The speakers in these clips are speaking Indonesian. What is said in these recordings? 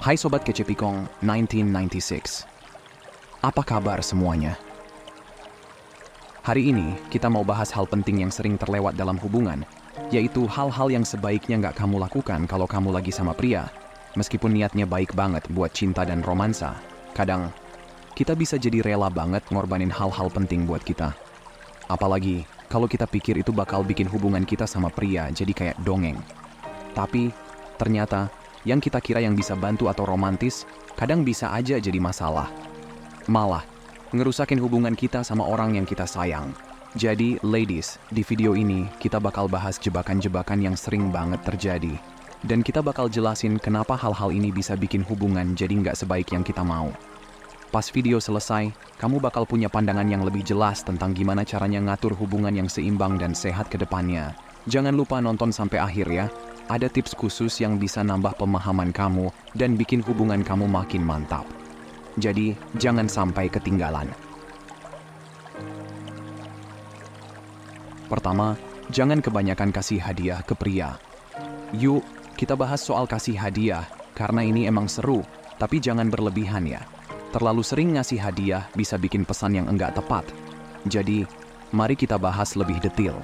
Hai Sobat Kecepikong 1996. Apa kabar semuanya? Hari ini kita mau bahas hal penting yang sering terlewat dalam hubungan, yaitu hal-hal yang sebaiknya nggak kamu lakukan kalau kamu lagi sama pria. Meskipun niatnya baik banget buat cinta dan romansa, kadang kita bisa jadi rela banget ngorbanin hal-hal penting buat kita. Apalagi kalau kita pikir itu bakal bikin hubungan kita sama pria jadi kayak dongeng. Tapi ternyata yang kita kira yang bisa bantu atau romantis, kadang bisa aja jadi masalah. Malah, ngerusakin hubungan kita sama orang yang kita sayang. Jadi, ladies, di video ini kita bakal bahas jebakan-jebakan yang sering banget terjadi. Dan kita bakal jelasin kenapa hal-hal ini bisa bikin hubungan jadi nggak sebaik yang kita mau. Pas video selesai, kamu bakal punya pandangan yang lebih jelas tentang gimana caranya ngatur hubungan yang seimbang dan sehat ke depannya. Jangan lupa nonton sampai akhir ya. Ada tips khusus yang bisa nambah pemahaman kamu dan bikin hubungan kamu makin mantap. Jadi, jangan sampai ketinggalan. Pertama, jangan kebanyakan kasih hadiah ke pria. Yuk, kita bahas soal kasih hadiah, karena ini emang seru, tapi jangan berlebihan ya. Terlalu sering ngasih hadiah bisa bikin pesan yang enggak tepat. Jadi, mari kita bahas lebih detail.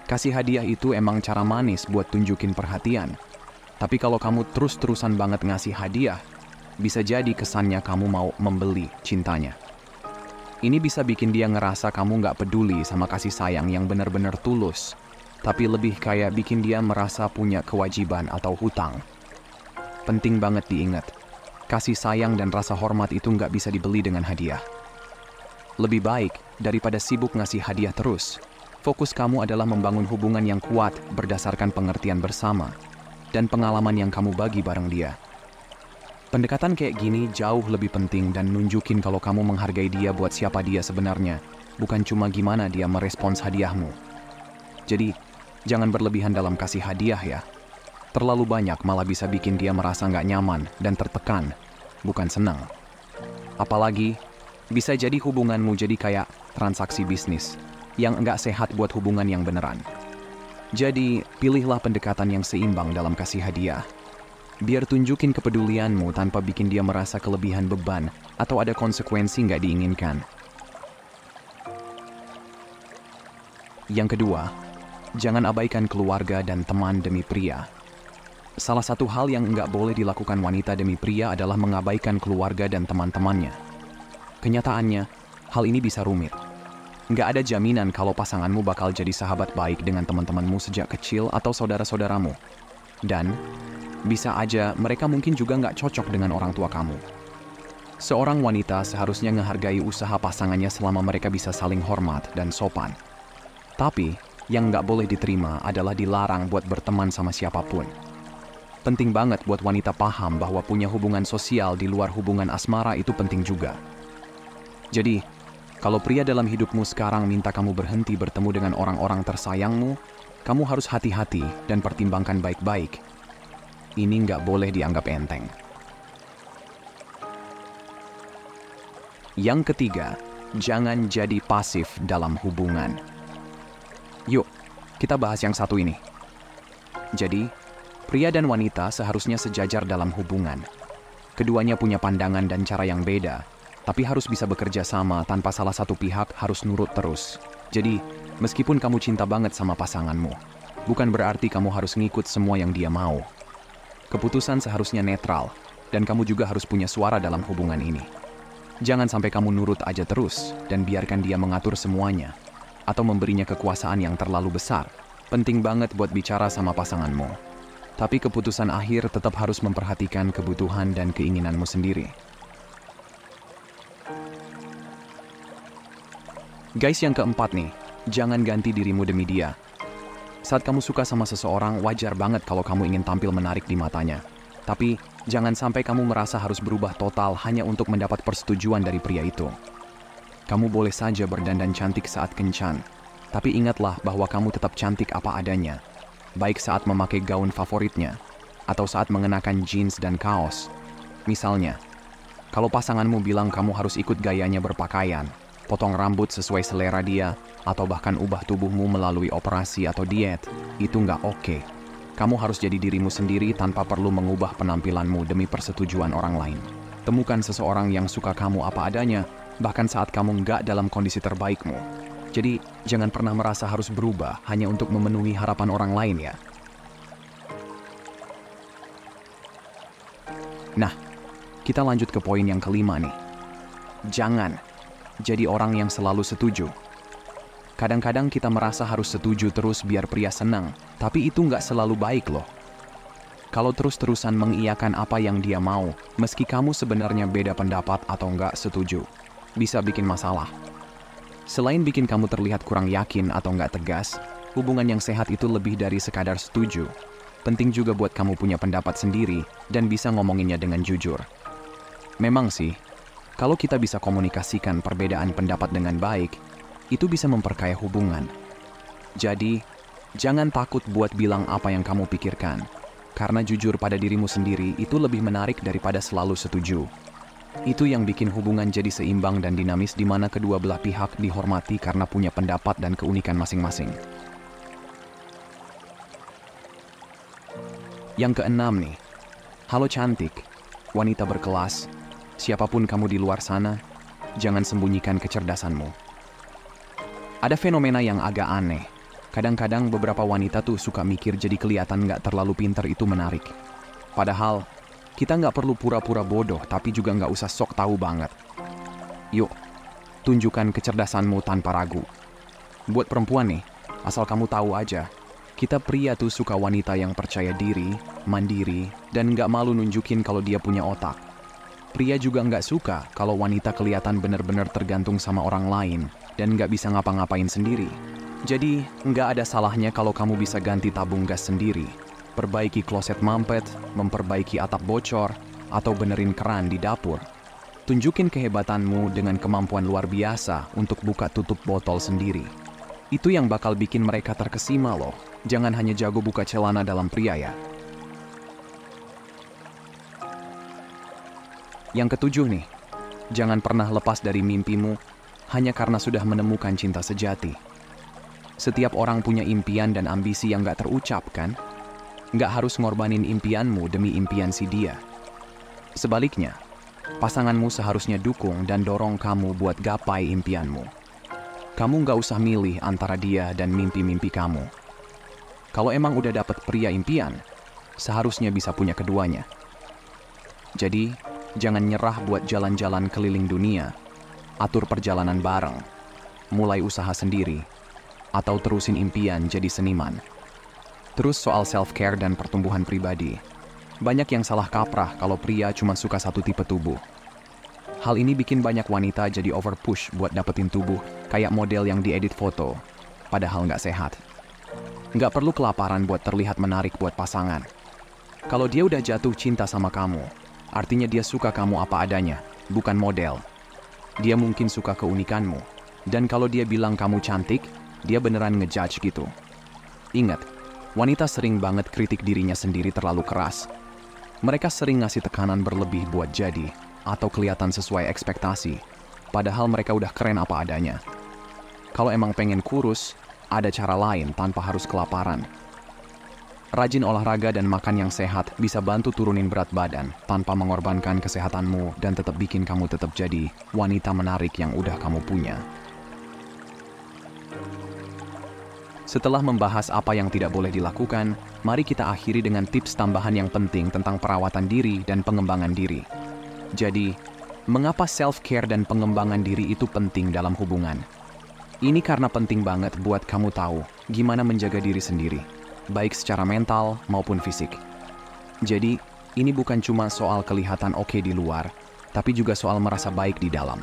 Kasih hadiah itu emang cara manis buat tunjukin perhatian. Tapi kalau kamu terus-terusan banget ngasih hadiah, bisa jadi kesannya kamu mau membeli cintanya. Ini bisa bikin dia ngerasa kamu nggak peduli sama kasih sayang yang benar-benar tulus, tapi lebih kayak bikin dia merasa punya kewajiban atau hutang. Penting banget diingat, kasih sayang dan rasa hormat itu nggak bisa dibeli dengan hadiah. Lebih baik daripada sibuk ngasih hadiah terus, fokus kamu adalah membangun hubungan yang kuat berdasarkan pengertian bersama dan pengalaman yang kamu bagi bareng dia. Pendekatan kayak gini jauh lebih penting dan nunjukin kalau kamu menghargai dia buat siapa dia sebenarnya, bukan cuma gimana dia merespons hadiahmu. Jadi, jangan berlebihan dalam kasih hadiah ya. Terlalu banyak malah bisa bikin dia merasa nggak nyaman dan tertekan, bukan senang. Apalagi, bisa jadi hubunganmu jadi kayak transaksi bisnis yang enggak sehat buat hubungan yang beneran. Jadi, pilihlah pendekatan yang seimbang dalam kasih hadiah. Biar tunjukin kepedulianmu tanpa bikin dia merasa kelebihan beban atau ada konsekuensi nggak diinginkan. Yang kedua, jangan abaikan keluarga dan teman demi pria. Salah satu hal yang nggak boleh dilakukan wanita demi pria adalah mengabaikan keluarga dan teman-temannya. Kenyataannya, hal ini bisa rumit. Nggak ada jaminan kalau pasanganmu bakal jadi sahabat baik dengan teman-temanmu sejak kecil atau saudara-saudaramu. Dan bisa aja mereka mungkin juga nggak cocok dengan orang tua kamu. Seorang wanita seharusnya menghargai usaha pasangannya selama mereka bisa saling hormat dan sopan. Tapi, yang nggak boleh diterima adalah dilarang buat berteman sama siapapun. Penting banget buat wanita paham bahwa punya hubungan sosial di luar hubungan asmara itu penting juga. Jadi, kalau pria dalam hidupmu sekarang minta kamu berhenti bertemu dengan orang-orang tersayangmu, kamu harus hati-hati dan pertimbangkan baik-baik. Ini nggak boleh dianggap enteng. Yang ketiga, jangan jadi pasif dalam hubungan. Yuk, kita bahas yang satu ini. Jadi, pria dan wanita seharusnya sejajar dalam hubungan. Keduanya punya pandangan dan cara yang beda, tapi harus bisa bekerja sama tanpa salah satu pihak harus nurut terus. Jadi, meskipun kamu cinta banget sama pasanganmu, bukan berarti kamu harus ngikut semua yang dia mau. Keputusan seharusnya netral, dan kamu juga harus punya suara dalam hubungan ini. Jangan sampai kamu nurut aja terus, dan biarkan dia mengatur semuanya, atau memberinya kekuasaan yang terlalu besar. Penting banget buat bicara sama pasanganmu. Tapi keputusan akhir tetap harus memperhatikan kebutuhan dan keinginanmu sendiri. Guys, yang keempat nih, jangan ganti dirimu demi dia. Saat kamu suka sama seseorang, wajar banget kalau kamu ingin tampil menarik di matanya. Tapi, jangan sampai kamu merasa harus berubah total hanya untuk mendapat persetujuan dari pria itu. Kamu boleh saja berdandan cantik saat kencan, tapi ingatlah bahwa kamu tetap cantik apa adanya. Baik saat memakai gaun favoritnya, atau saat mengenakan jeans dan kaos. Misalnya, kalau pasanganmu bilang kamu harus ikut gayanya berpakaian, potong rambut sesuai selera dia, atau bahkan ubah tubuhmu melalui operasi atau diet, itu nggak oke. Kamu harus jadi dirimu sendiri tanpa perlu mengubah penampilanmu demi persetujuan orang lain. Temukan seseorang yang suka kamu apa adanya, bahkan saat kamu nggak dalam kondisi terbaikmu. Jadi, jangan pernah merasa harus berubah hanya untuk memenuhi harapan orang lain ya. Nah, kita lanjut ke poin yang kelima nih. Jangan jadi orang yang selalu setuju. Kadang-kadang kita merasa harus setuju terus biar pria senang, tapi itu nggak selalu baik loh. Kalau terus-terusan mengiyakan apa yang dia mau, meski kamu sebenarnya beda pendapat atau nggak setuju, bisa bikin masalah. Selain bikin kamu terlihat kurang yakin atau nggak tegas, hubungan yang sehat itu lebih dari sekadar setuju. Penting juga buat kamu punya pendapat sendiri dan bisa ngomonginnya dengan jujur. Memang sih, kalau kita bisa komunikasikan perbedaan pendapat dengan baik, itu bisa memperkaya hubungan. Jadi, jangan takut buat bilang apa yang kamu pikirkan, karena jujur pada dirimu sendiri itu lebih menarik daripada selalu setuju. Itu yang bikin hubungan jadi seimbang dan dinamis di mana kedua belah pihak dihormati karena punya pendapat dan keunikan masing-masing. Yang keenam nih, halo cantik, wanita berkelas, siapapun kamu di luar sana, jangan sembunyikan kecerdasanmu. Ada fenomena yang agak aneh. Kadang-kadang beberapa wanita tuh suka mikir jadi kelihatan nggak terlalu pintar itu menarik. Padahal, kita nggak perlu pura-pura bodoh tapi juga nggak usah sok tahu banget. Yuk, tunjukkan kecerdasanmu tanpa ragu. Buat perempuan nih, asal kamu tahu aja, kita pria tuh suka wanita yang percaya diri, mandiri, dan nggak malu nunjukin kalau dia punya otak. Pria juga nggak suka kalau wanita kelihatan benar-benar tergantung sama orang lain dan nggak bisa ngapa-ngapain sendiri. Jadi, nggak ada salahnya kalau kamu bisa ganti tabung gas sendiri, perbaiki kloset mampet, memperbaiki atap bocor, atau benerin keran di dapur. Tunjukin kehebatanmu dengan kemampuan luar biasa untuk buka tutup botol sendiri. Itu yang bakal bikin mereka terkesima loh. Jangan hanya jago buka celana dalam pria ya. Yang ketujuh nih, jangan pernah lepas dari mimpimu hanya karena sudah menemukan cinta sejati. Setiap orang punya impian dan ambisi yang gak terucap kan? Gak harus ngorbanin impianmu demi impian si dia. Sebaliknya, pasanganmu seharusnya dukung dan dorong kamu buat gapai impianmu. Kamu gak usah milih antara dia dan mimpi-mimpi kamu. Kalau emang udah dapet pria impian, seharusnya bisa punya keduanya. Jadi, jangan nyerah buat jalan-jalan keliling dunia, atur perjalanan bareng, mulai usaha sendiri, atau terusin impian jadi seniman. Terus soal self-care dan pertumbuhan pribadi. Banyak yang salah kaprah kalau pria cuma suka satu tipe tubuh. Hal ini bikin banyak wanita jadi overpush buat dapetin tubuh kayak model yang diedit foto, padahal nggak sehat. Nggak perlu kelaparan buat terlihat menarik buat pasangan. Kalau dia udah jatuh cinta sama kamu, artinya dia suka kamu apa adanya, bukan model. Dia mungkin suka keunikanmu, dan kalau dia bilang kamu cantik, dia beneran ngejudge gitu. Ingat, wanita sering banget kritik dirinya sendiri terlalu keras. Mereka sering ngasih tekanan berlebih buat jadi, atau kelihatan sesuai ekspektasi, padahal mereka udah keren apa adanya. Kalau emang pengen kurus, ada cara lain tanpa harus kelaparan. Rajin olahraga dan makan yang sehat bisa bantu turunin berat badan tanpa mengorbankan kesehatanmu dan tetap bikin kamu tetap jadi wanita menarik yang udah kamu punya. Setelah membahas apa yang tidak boleh dilakukan, mari kita akhiri dengan tips tambahan yang penting tentang perawatan diri dan pengembangan diri. Jadi, mengapa self-care dan pengembangan diri itu penting dalam hubungan? Ini karena penting banget buat kamu tahu gimana menjaga diri sendiri, baik secara mental maupun fisik. Jadi, ini bukan cuma soal kelihatan oke di luar, tapi juga soal merasa baik di dalam.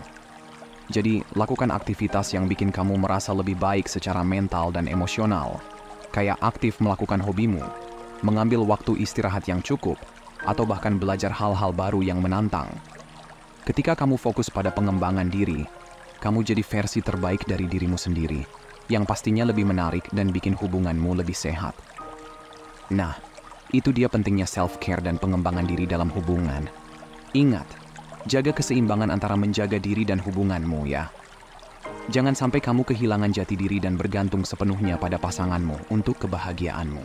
Jadi, lakukan aktivitas yang bikin kamu merasa lebih baik secara mental dan emosional, kayak aktif melakukan hobimu, mengambil waktu istirahat yang cukup, atau bahkan belajar hal-hal baru yang menantang. Ketika kamu fokus pada pengembangan diri, kamu jadi versi terbaik dari dirimu sendiri, yang pastinya lebih menarik dan bikin hubunganmu lebih sehat. Nah, itu dia pentingnya self-care dan pengembangan diri dalam hubungan. Ingat, jaga keseimbangan antara menjaga diri dan hubunganmu ya. Jangan sampai kamu kehilangan jati diri dan bergantung sepenuhnya pada pasanganmu untuk kebahagiaanmu.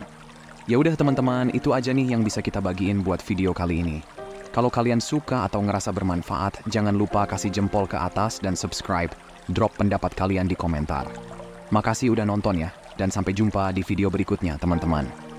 Ya udah teman-teman, itu aja nih yang bisa kita bagiin buat video kali ini. Kalau kalian suka atau ngerasa bermanfaat, jangan lupa kasih jempol ke atas dan subscribe. Drop pendapat kalian di komentar. Makasih udah nonton ya, dan sampai jumpa di video berikutnya teman-teman.